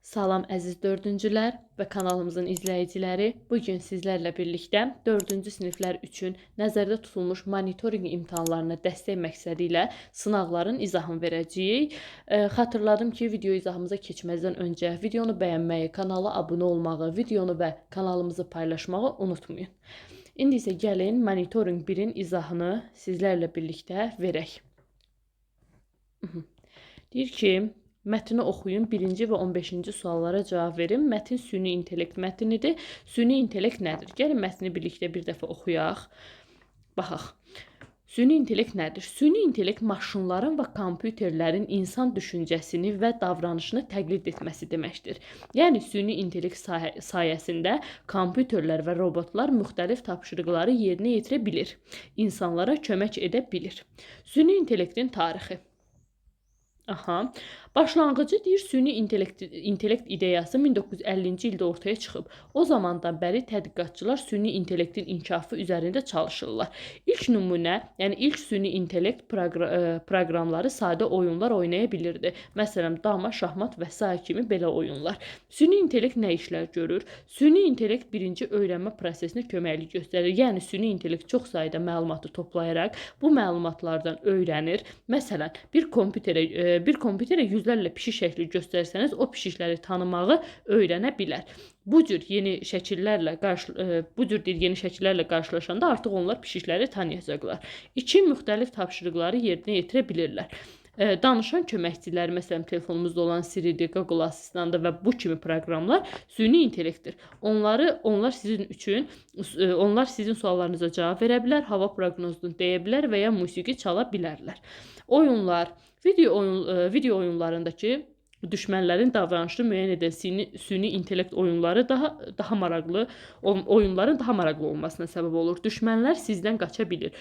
Salam əziz dördüncülər və kanalımızın izləyiciləri. Bugün sizlərlə birlikdə 4-cü siniflər üçün nəzərdə tutulmuş monitorinq imtahanlarına dəstək məqsədi ilə sınaqların izahını verəcəyik. Xatırladım ki, video izahımıza keçməzdən öncə videonu bəyənməyi, kanala abunə olmağı, videonu və kanalımızı paylaşmağı unutmayın. İndi isə gəlin monitorinq 1-in izahını sizlərlə birlikdə verək. Deyir ki, mətni oxuyun, 1-ci və 15-ci suallara cavab verin. Mətin süni intellekt mətnidir. Süni intellekt nədir? Gəlin mətni birlikdə bir dəfə oxuyaq. Baxaq. Süni intellekt nədir? Süni intellekt maşınların və kompüterlərin insan düşüncəsini və davranışını təqlid etməsi deməkdir. Yəni, süni intellekt sayəsində kompüterlər və robotlar müxtəlif tapşırıqları yerinə yetirə bilir. İnsanlara kömək edə bilir. Süni intellektin tarixi. Başlanğıcı deyir, süni intellekt ideyası 1950-ci ildə ortaya çıxıb. O zamandan bəri tədqiqatçılar süni intellektin inkişafı üzərində çalışırlar. İlk nümunə, yəni ilk süni intellekt proqramları sadə oyunlar oynaya bilirdi. Məsələn, dama, şahmat və s. kimi belə oyunlar. Süni intellekt nə işlər görür? Süni intellekt birinci öyrənmə prosesinə köməklik göstərir. Yəni, süni intellekt çox sayda məlumatı toplayaraq bu məlumatlardan öyrənir. Məsələn, bir kompüterə yüzlərlə pişik şəkli göstərsəniz, o pişikləri tanımağı öyrənə bilər. Bu cür yeni şəkillərlə qarşılaşanda artıq onlar pişikləri tanıyacaqlar. 2 müxtəlif tapşırıqları yerinə yetirə bilirlər. Danışan köməkçilər, məsələn, telefonumuzda olan Siri-dir, Google Asistandır və bu kimi proqramlar süni intellektdir. Onlar sizin suallarınıza cavab verə bilər, hava proqnozunu deyə bilər və ya musiqi çala bilərlər. Oyunlar, video oyunlarındakı düşmənlərin davranışını müəyyən edən süni intellekt oyunları oyunların daha maraqlı olmasına səbəb olur. Düşmənlər sizdən qaça bilir.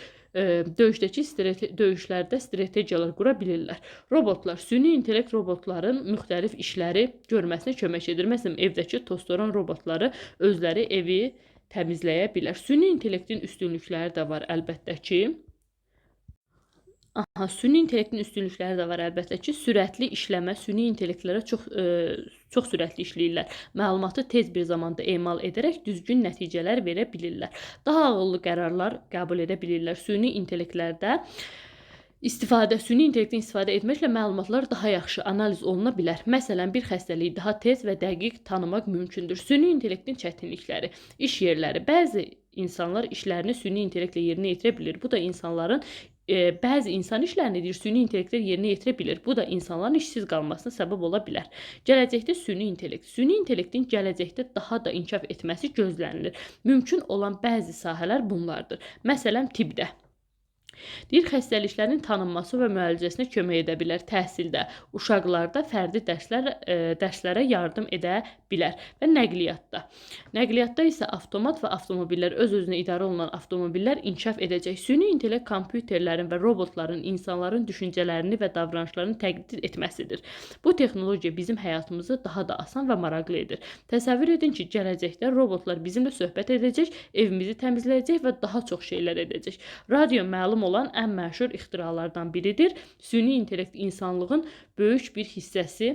Döyüşlərdə strategiyalar qura bilirlər. Robotlar, süni intellekt robotların müxtəlif işləri görməsinə kömək edir. Məsələn, evdəki tostoran robotları özləri evi təmizləyə bilər. Süni intellektin üstünlükləri də var əlbəttə ki. Süni intellektin üstünlükləri də var əlbəttə ki, sürətli işləmə, süni intellektlərə çox sürətli işləyirlər. Məlumatı tez bir zamanda emal edərək düzgün nəticələr verə bilirlər. Daha ağıllı qərarlar qəbul edə bilirlər. Süni intellektlərdə süni intellektdən istifadə etməklə məlumatlar daha yaxşı analiz oluna bilər. Məsələn, bir xəstəliyi daha tez və dəqiq tanımaq mümkündür. Süni intellektin çətinlikləri, iş yerləri. Bəzi insanlar işlərini süni intellektlə yerinə yetirə bilir. Bu da bəzi insan işlərini süni intellektlər yerinə yetirə bilir. Bu da insanların işsiz qalmasına səbəb ola bilər. Gələcəkdə süni intellektin gələcəkdə daha da inkişaf etməsi gözlənilir. Mümkün olan bəzi sahələr bunlardır. Məsələn, tibbdə. Deyir, xəstəliklərin tanınması və müalicəsinə kömək edə bilər. Təhsildə, uşaqlarda fərdi dərslərə yardım edə bilər. Və nəqliyyatda. Nəqliyyatda isə avtomat və avtomobillər, öz-özünə idarə olunan avtomobillər inkişaf edəcək. Süni intellekt kompüterlərin və robotların insanların düşüncələrini və davranışlarını təqlid etməsidir. Bu texnologiya bizim həyatımızı daha da asan və maraqlı edir. Təsəvvür edin ki, gələcəkdə robotlar bizimlə söhbət edəcək, evimizi təmizləyəcək və daha çox şeylər edəcək. Radio məlum olan ən məşhur ixtiralardan biridir. Süni intellekt insanlığın böyük bir hissəsi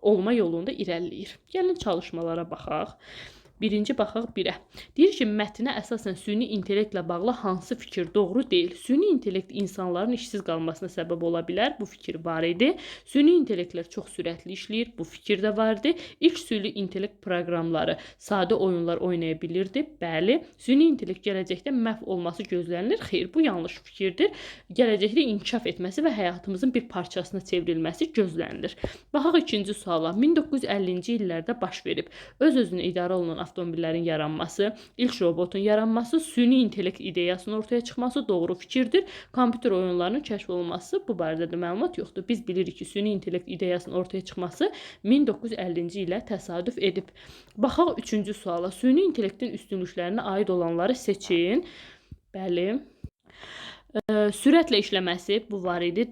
olma yolunda irəliləyir. Gəlin çalışmalara baxaq. Birinci baxaq 1-ə. Deyir ki, mətnə əsasən süni intellektlə bağlı hansı fikir doğru deyil? Süni intellekt insanların işsiz qalmasına səbəb ola bilər. Bu fikir var idi. Süni intellektlər çox sürətli işləyir. Bu fikir də var idi. İlk süni intellekt proqramları sadə oyunlar oynaya bilirdi. Bəli. Süni intellekt gələcəkdə məhv olması gözlənilir. Xeyr, bu yanlış fikirdir. Gələcəkdə inkişaf etməsi və həyatımızın bir parçasına çevrilməsi gözlənilir. Baxaq ikinci suala. 1950-ci illərdə baş verib. Öz-özünə idarə olunan avtomobillərin yaranması, ilk robotun yaranması, süni intellekt ideyasının ortaya çıxması doğru fikirdir. Kompüter oyunlarının kəşf olunması bu barədə də məlumat yoxdur. Biz bilirik ki, süni intellekt ideyasının ortaya çıxması 1950-ci ilə təsadüf edib. Baxaq üçüncü suala. Süni intellektin üstünlüklərinə aid olanları seçin. Bəli. Sürətlə işləməsi bu var idi.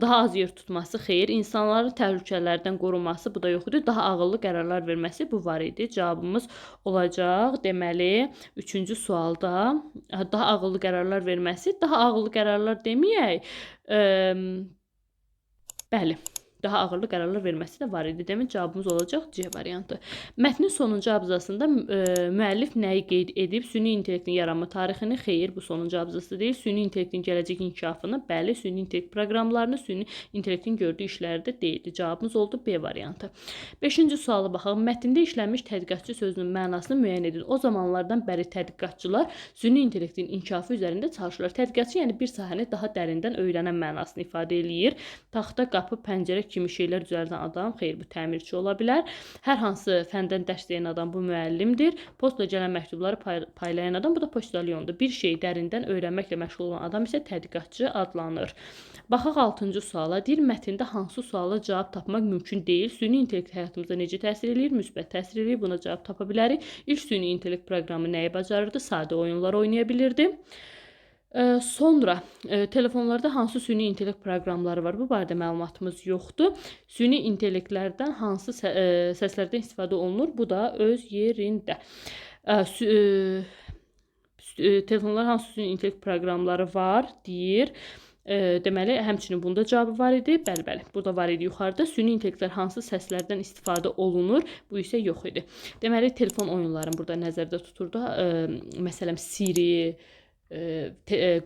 Daha az yer tutması, xeyr. İnsanların təhlükələrdən qorunması, bu da yox idi. Daha ağıllı qərarlar verməsi, bu var idi. Cavabımız olacaq. Deməli, üçüncü sualda daha ağıllı qərarlar verməsi, daha ağıllı qərarlar deməyək. Bəli. daha ağırlı qərarlar verməsi də var idi. Demək cavabımız olacaq C variantı. Mətnin sonuncu abzasında müəllif nəyi qeyd edib? Süni intellektin yaranma tarixini. Xeyr, bu sonuncu abzası deyil. Süni intellektin gələcək inkişafını. Bəli, süni intellekt proqramlarını, süni intellektin gördüyü işlərdə deyildi. Cavabımız oldu B variantı. 5-ci suala baxaq. Mətndə işlənmiş tədqiqatçı sözünün mənasını müəyyən edin. O zamanlardan bəri tədqiqatçılar süni intellektin inkişafı üzərində çalışırlar. Tədqiqatçı yəni bir sahəni daha dərindən öyrənən mənasını ifadə eləyir. Taxta, qapı, pəncərə kimi şeylər düzəldən adam, xeyr, bu təmirçi ola bilər. Hər hansı fəndən dərs deyən adam bu müəllimdir. Postla gələn məktubları paylayan adam bu da poçtalyondur. Bir şeyi dərindən öyrənməklə məşğul olan adam isə tədqiqatçı adlanır. Baxaq 6-cı suala. Deyir, mətndə hansı suala cavab tapmaq mümkün deyil? Süni intellekt həyatımıza necə təsir eləyir? Müsbət təsir eləyir. Buna cavab tapa bilərik. İlk süni intellekt proqramı nəyi bacarırdı? Sadə oyunlar oynaya bilirdi. Sonra telefonlarda hansı süni intellekt proqramları var? Bu barədə məlumatımız yoxdur. Süni intellektlərdən hansı səslərdən istifadə olunur? Bu da öz yerində. Telefonlar hansı süni intellekt proqramları var deyir. Deməli, həmçinin bunda cavabı var idi. Bəli, burada var idi yuxarıda. Süni intellektlər hansı səslərdən istifadə olunur? Bu isə yox idi. Deməli, telefon oyunlarını burada nəzərdə tuturdu. Məsələn, Siri,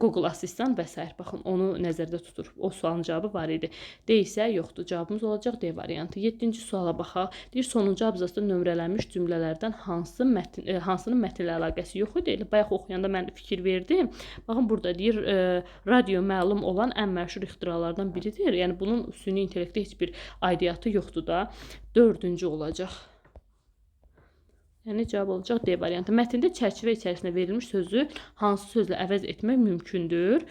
Google Asistan və s. Baxın, onu nəzərdə tutur. O sualın cavabı var idi. D isə yoxdur. Cavabımız olacaq D variantı. 7-ci suala baxaq. Deyir, sonuncu abzasda nömrələnmiş cümlələrdən hansının mətnlə əlaqəsi yox idi? Elə bayaq oxuyanda mən fikir verdim. Baxın, burada deyir, radio məlum olan ən məşhur ixtiralardan biridir. Yəni, bunun süni intellektdə heç bir aidiyyatı yoxdur da. 4-cü olacaq. Yəni, cavab olacaq D variantı. Mətndə çərçivə içərisində verilmiş sözü hansı sözlə əvəz etmək mümkündür?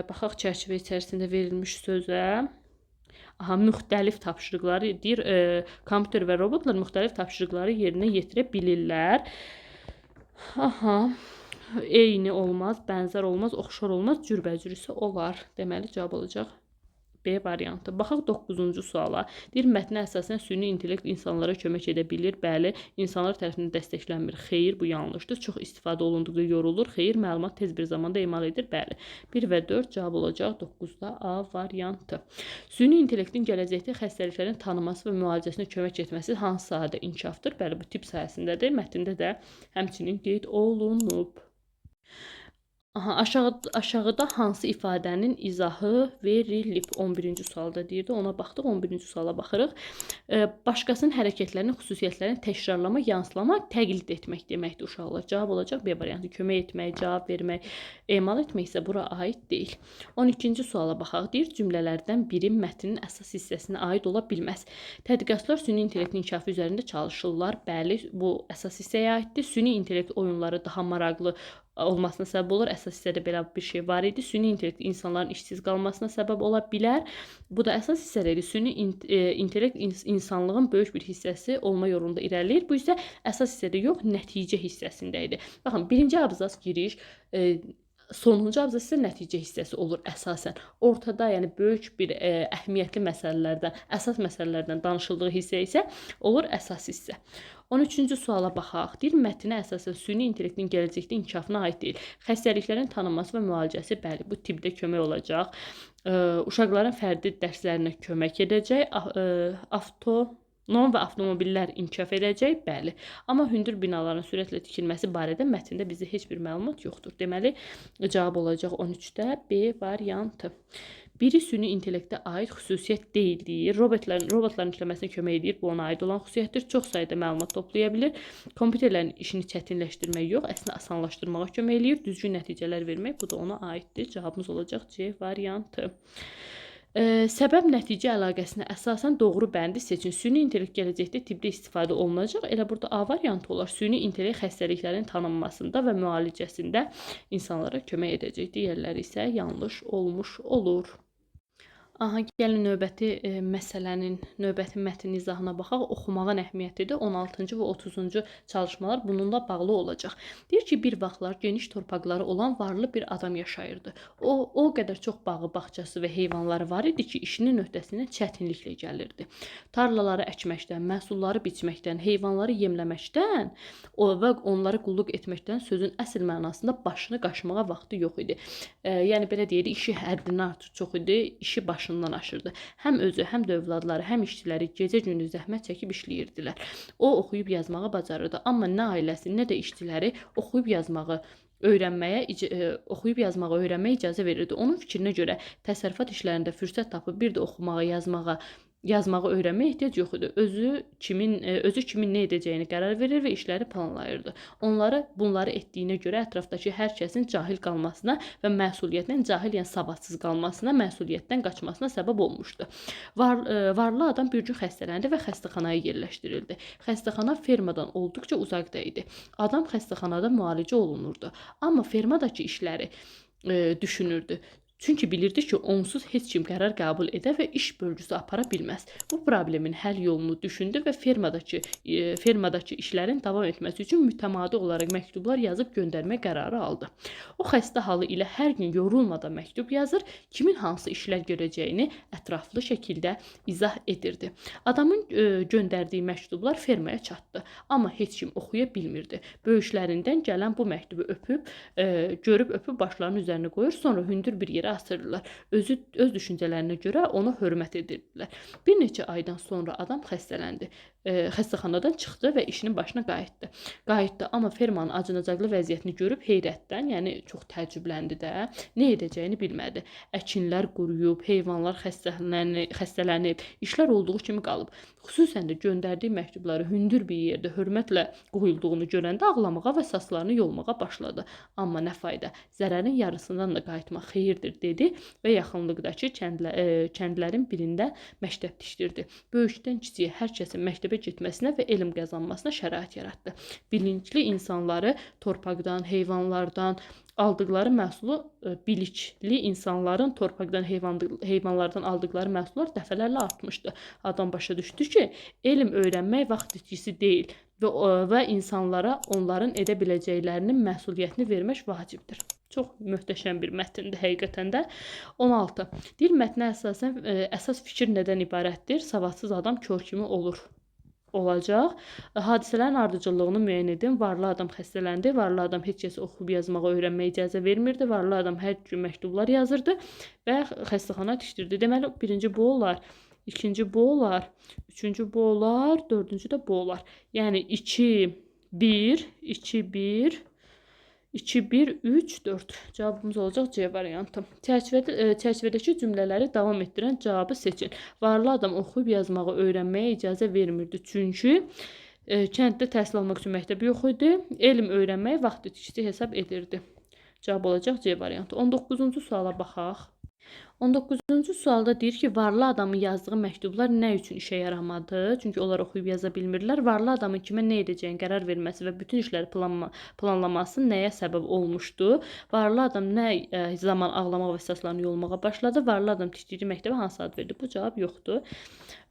Baxaq çərçivə içərisində verilmiş sözə. Müxtəlif tapşırıqları deyir, kompüter və robotlar müxtəlif tapşırıqları yerinə yetirə bilirlər. Eyni olmaz, bənzər olmaz, oxşar olmaz, cürbəcür isə olar. Deməli, cavab olacaq B variantı. Baxaq 9-cu suala. Deyir, mətnə əsasən süni intellekt insanlara kömək edə bilir. Bəli, insanlar tərəfindən dəstəklənmir. Xeyr, bu yanlışdır. Çox istifadə olunduqda yorulur. Xeyr, məlumat tez bir zamanda emal edir. Bəli. 1 və 4 cavab olacaq 9-da A variantı. Süni intellektin gələcəkdə xəstəliklərin tanınması və müalicəsinə kömək etməsi hansı sahədə inkişafdır? Bəli, bu tip sahəsindədir. Mətndə də həmçinin qeyd olunub. Aşağıda hansı ifadənin izahı verilib? 11-ci sualda deyirdi. Ona baxdıq. 11-ci suala baxırıq. Başqasının hərəkətlərinin xüsusiyyətlərini təkrarlama, yansılamaq, təqlid etmək deməkdir uşaqlar. Cavab olacaq B variantı. Kömək etmək, cavab vermək, emal etmək isə bura aid deyil. 12-ci suala baxaq. Deyir, cümlələrdən biri mətnin əsas hissəsinə aid ola bilməz. Tədqiqatçılar süni intellektin inkişafı üzərində çalışırlar. Bəli, bu əsas hissəyə aiddir. Süni intellekt oyunları daha maraqlı olmasına səbəb olur. Əsas hissədə belə bir şey var idi. Süni intellekt insanların işsiz qalmasına səbəb ola bilər. Bu da əsas hissədə idi. Süni intellekt insanlığın böyük bir hissəsi olma yolunda irəliləyir. Bu isə əsas hissədə yox, nəticə hissəsində idi. Baxın, birinci abzas giriş, sonuncu abzas isə nəticə hissəsi olur əsasən. Ortada, yəni böyük bir əhəmiyyətli məsələlərdən, əsas məsələlərdən danışıldığı hissə isə olur əsas hissə. 13-cü suala baxaq. Deyir, mətnə əsasən süni intellektin gələcəkdə inkişafına aid deyil. Xəstəliklərin tanınması və müalicəsi, bəli, bu tipdə kömək olacaq. Uşaqların fərdi dərslərinə kömək edəcək. Avtonom və avtomobillər inkişaf edəcək, bəli. Amma hündür binaların sürətlə tikilməsi barədə mətndə bizdə heç bir məlumat yoxdur. Deməli, cavab olacaq 13-də B variantı. Biri süni intellektə aid xüsusiyyət deyil deyir. Robotların işləməsinə kömək edir. Bu ona aid olan xüsusiyyətdir. Çox sayda məlumat toplaya bilir. Kompüterlərin işini çətinləşdirmək yox, əslində asanlaşdırmağa kömək eləyir. Düzgün nəticələr vermək, bu da ona aiddir. Cavabımız olacaq C variantı. Səbəb-nəticə əlaqəsinə əsasən doğru bəndi seçin. Süni intellekt gələcəkdə tibbdə istifadə olunacaq. Elə burada A variantı olar. Süni intellekt xəstəliklərin tanınmasında və müalicəsində insanlara kömək edəcək. Digərləri isə yanlış olmuş olur. Gəlin növbəti məsələnin, növbəti mətnin izahına baxaq. Oxumağın əhəmiyyətidir. 16-cı və 30-cu çalışmalar bununla bağlı olacaq. Deyir ki, bir vaxtlar geniş torpaqları olan varlı bir adam yaşayırdı. O qədər çox bağı, bağçası və heyvanları var idi ki, işinin öhdəsindən çətinliklə gəlirdi. Tarlaları əkməkdən, məhsulları biçməkdən, heyvanları yemləməkdən və onları qulluq etməkdən sözün əsl mənasında başını qaşımağa vaxtı yox idi. Yəni, belə deyirik, işi həddindən artıq çox idi, işi başına başından aşırdı. Həm özü, həm də övladları, həm işçiləri gecə-gündüz zəhmət çəkib işləyirdilər. O oxuyub yazmağı bacarırdı, amma nə ailəsi, nə də işçiləri oxuyub yazmağı öyrənməyə icazə verirdi. Onun fikrinə görə təsərrüfat işlərində fürsət tapıb bir də oxumağa, yazmağı öyrənməyə ehtiyac yox idi. Özü kimin nə edəcəyini qərar verir və işləri planlayırdı. Bunları etdiyinə görə ətrafdakı hər kəsin cahil qalmasına və cahil, yəni savadsız qalmasına, məsuliyyətdən qaçmasına səbəb olmuşdu. Varlı adam bir gün xəstələndi və xəstəxanaya yerləşdirildi. Xəstəxana fermadan olduqca uzaqda idi. Adam xəstəxanada müalicə olunurdu, amma fermadakı işləri düşünürdü. Çünki bilirdi ki, onsuz heç kim qərar qəbul edə və iş bölgüsü apara bilməz. Bu problemin həll yolunu düşündü və fermadakı işlərin davam etməsi üçün mütəmadi olaraq məktublar yazıb göndərmə qərarı aldı. O xəstə halı ilə hər gün yorulmadan məktub yazır, kimin hansı işlər görəcəyini ətraflı şəkildə izah edirdi. Adamın göndərdiyi məktublar fermaya çatdı, amma heç kim oxuya bilmirdi. Böyüklərindən gələn bu məktubu görüb başlarının üzərinə qoyur, sonra hündür bir yerə asırdılar. Öz düşüncələrinə görə ona hörmət edirdilər. Bir neçə aydan sonra adam xəstələndi. Xəstəxanadan çıxdı və işinin başına qayıtdı. Amma fermanın acınacaqlı vəziyyətini görüb heyrətdən, yəni çox təəccübləndi də, nə edəcəyini bilmədi. Əkinlər quruyub, heyvanlar xəstələnib, işlər olduğu kimi qalıb. Xüsusən də göndərdiyi məktubları hündür bir yerdə hörmətlə qoyulduğunu görəndə ağlamağa və saçlarını yolmağa başladı. Amma nə fayda, zərərin yarısından da qayıtmaq xeyirdir dedi və yaxınlıqdakı kəndlərin birində məktəb tikdirdi. Böyükdən kiçiyə hər kəsin məktəbə getməsinə və elm qazanmasına şərait yaratdı. Bilikli insanların torpaqdan, heyvanlardan aldıqları məhsullar dəfələrlə artmışdı. Adam başa düşdü ki, elm öyrənmək vaxt itkisi deyil və insanlara onların edə biləcəklərinin məsuliyyətini vermək vacibdir. Çox möhtəşəm bir mətndir həqiqətən də. 16. Deyir, mətnə əsas fikir nədən ibarətdir? Savadsız adam kör kimi olacaq. Hadisələrin ardıcıllığını müəyyən edin. Varlı adam xəstələndi. Varlı adam heç kəsə oxuyub yazmağı öyrənməyə icazə vermirdi. Varlı adam hər gün məktublar yazırdı və xəstəxana tikdirdi. Deməli, birinci bu olar, ikinci bu olar, üçüncü bu olar, dördüncü də bu olar. Yəni 2, 1, 2, 1, 2, 1, 3, 4. Cavabımız olacaq C variantı. Çərçivədəki cümlələri davam etdirən cavabı seçin. Varlı adam oxuyub yazmağı öyrənməyə icazə vermirdi. Çünki kənddə təhsil almaq üçün məktəbi yox idi. Elm öyrənməyə vaxt itkisi hesab edirdi. Cavab olacaq C variantı. 19-cu suala baxaq. 19-cu sualda deyir ki, varlı adamın yazdığı məktublar nə üçün işə yaramadı? Çünki onlar oxuyub yaza bilmirlər. Varlı adamın kimə nə edəcəyini qərar verməsi və bütün işləri planlaması nəyə səbəb olmuşdu? Varlı adam nə zaman ağlamaq və saçlarını yolmağa başladı? Varlı adam tikdiyi məktəbə hansı ad verdi? Bu cavab yoxdur.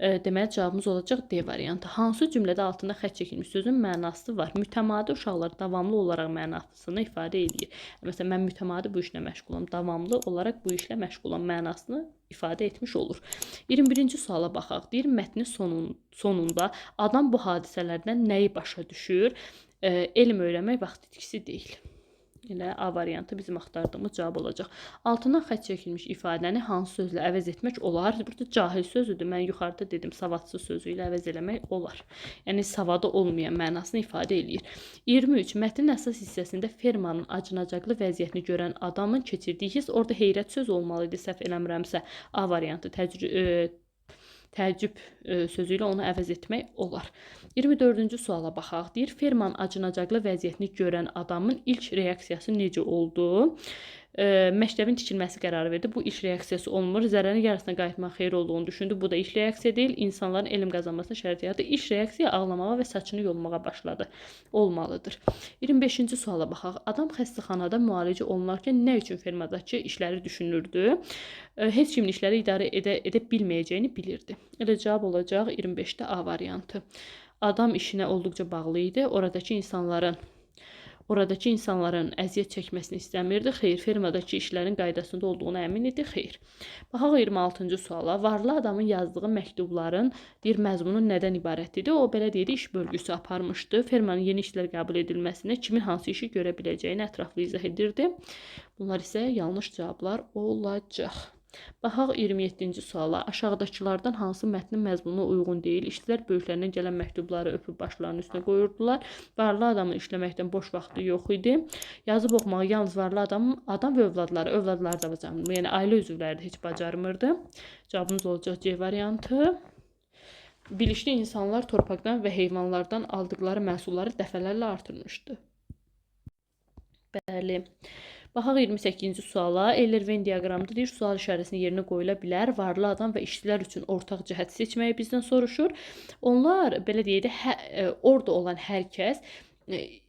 Deməli, cavabımız olacaq D variantı. Hansı cümlədə altında xətt çəkilmiş sözün mənası var? Mütəmadi uşaqlar davamlı olaraq mənasını ifadə edir. Məsələn, mən mütəmadi bu işlə məşğulam, davamlı olaraq bu işlə məşğulam mənasını ifadə etmiş olur. 21-ci suala baxaq. Deyir, mətnin sonunda adam bu hadisələrdən nəyi başa düşür? Elm öyrənmək vaxt itkisi deyil. Elə A variantı bizim axtardığımız cavab olacaq. Altından xətt çəkilmiş ifadəni hansı sözlə əvəz etmək olar? Burada cahil sözüdür. Mən yuxarıda dedim, savadsız sözü ilə əvəz eləmək olar. Yəni, savada olmayan mənasını ifadə eləyir. 23. Mətnin əsas hissəsində fermanın acınacaqlı vəziyyətini görən adamın keçirdiyi hiss, orada heyrət söz olmalı idi, səhv eləmirəmsə. A variantı təəccüb sözü ilə onu əvəz etmək olar. 24-cü suala baxaq. Deyir, fermanın acınacaqlı vəziyyətini görən adamın ilk reaksiyası necə oldu? Məktəbin tikilməsi qərarı verdi. Bu ilk reaksiyası olmur. Zərərin yarısına qayıtmaq xeyir olduğunu düşündü. Bu da ilk reaksiya deyil. İnsanların elm qazanmasına şərait yaratdı. İlk reaksiya ağlamağa və saçını yolmağa başladı. Olmalıdır. 25-ci suala baxaq. Adam xəstəxanada müalicə olunarkən nə üçün fermadakı işləri düşünürdü? Heç kimin işləri idarə edə bilməyəcəyini bilirdi. Elə cavab olacaq 25-də A variantı. Adam işinə olduqca bağlı idi. Oradakı insanların əziyyət çəkməsini istəmirdi. Xeyr, fermadakı işlərin qaydasında olduğuna əmin idi. Xeyr. Baxaq 26-cı suala. Varlı adamın yazdığı məktubların məzmunu nədən ibarət idi? O belə deyir, iş bölgüsü aparmışdı. Fermanın yeni işlər qəbul edilməsinə kimin hansı işi görə biləcəyini ətraflı izah edirdi. Bunlar isə yanlış cavablar olacaq. Baxaq 27-ci suala. Aşağıdakılardan hansı mətnin məzmununa uyğun deyil? İşçilər böyüklərindən gələn məktubları öpüb başlarının üstünə qoyurdular. Varlı adamın işləməkdən boş vaxtı yox idi. Yazıb oxumağı yalnız varlı adam və övladları da bacarmırdı. Yəni ailə üzvləri də heç bacarmırdı. Cavabımız olacaq C variantı. Bilikli insanlar torpaqdan və heyvanlardan aldıqları məhsulları dəfələrlə artırmışdı. Bəli. Baxaq 28-ci suala. Eyler-Venn diaqramında deyir, sual işarəsinin yerinə qoyula bilər. Varlı adam və işçilər üçün ortaq cəhət seçməyi bizdən soruşur. Onlar, belə deyək də, orada olan hər kəs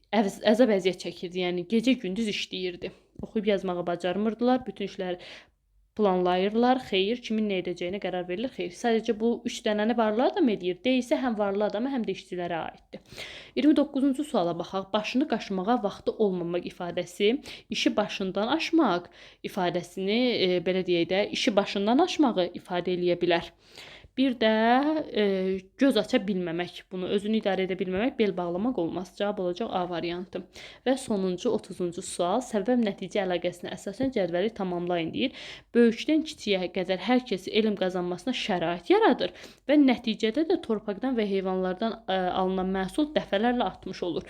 əzab əziyyət çəkirdi. Yəni gecə-gündüz işləyirdi. Oxuyub yazmağı bacarmırdılar. Bütün işləri planlayırlar. Xeyr, kimin nə edəcəyinə qərar verilir. Xeyr, sadəcə bu 3 dənəni varlı adam edir. Deyilsə həm varlı adama, həm də işçilərə aiddir. 29-cu suala baxaq. Başını qaşımağa vaxtı olmamaq ifadəsi işi başından aşmaq ifadəsini, belə deyək də, işi başından aşmağı ifadə eləyə bilər. Bir də göz aça bilməmək, bunu özünü idarə edə bilməmək, bel bağlamaq olmaz. Cavab olacaq A variantı. Və sonuncu 30-cu sual, səbəb-nəticə əlaqəsinə əsasən cədvəli tamamlayın deyir. Böyükdən kiçiyə qədər hər kəsi elm qazanmasına şərait yaradır və nəticədə də torpaqdan və heyvanlardan alınan məhsul dəfələrlə artmış olur.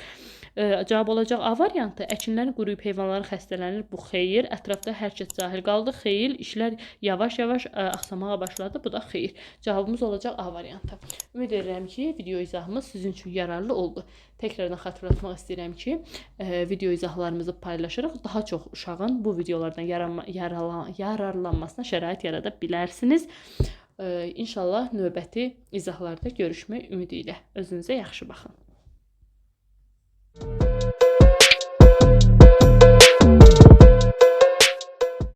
Cavab olacaq A variantı. Əkinlərin quruyub heyvanların xəstələnir. Bu xeyir. Ətrafda hər kəs cahil qaldı. Xeyir. İşlər yavaş-yavaş axsamağa başladı. Bu da xeyir. Cavabımız olacaq A variantı. Ümid edirəm ki, video izahımız sizin üçün yararlı oldu. Təkrardan xatırlatmaq istəyirəm ki, video izahlarımızı paylaşırıq. Daha çox uşağın bu videolardan yararlanmasına şərait yarada bilərsiniz. İnşallah növbəti izahlarda görüşmək ümidi ilə. Özünüzə yaxşı baxın.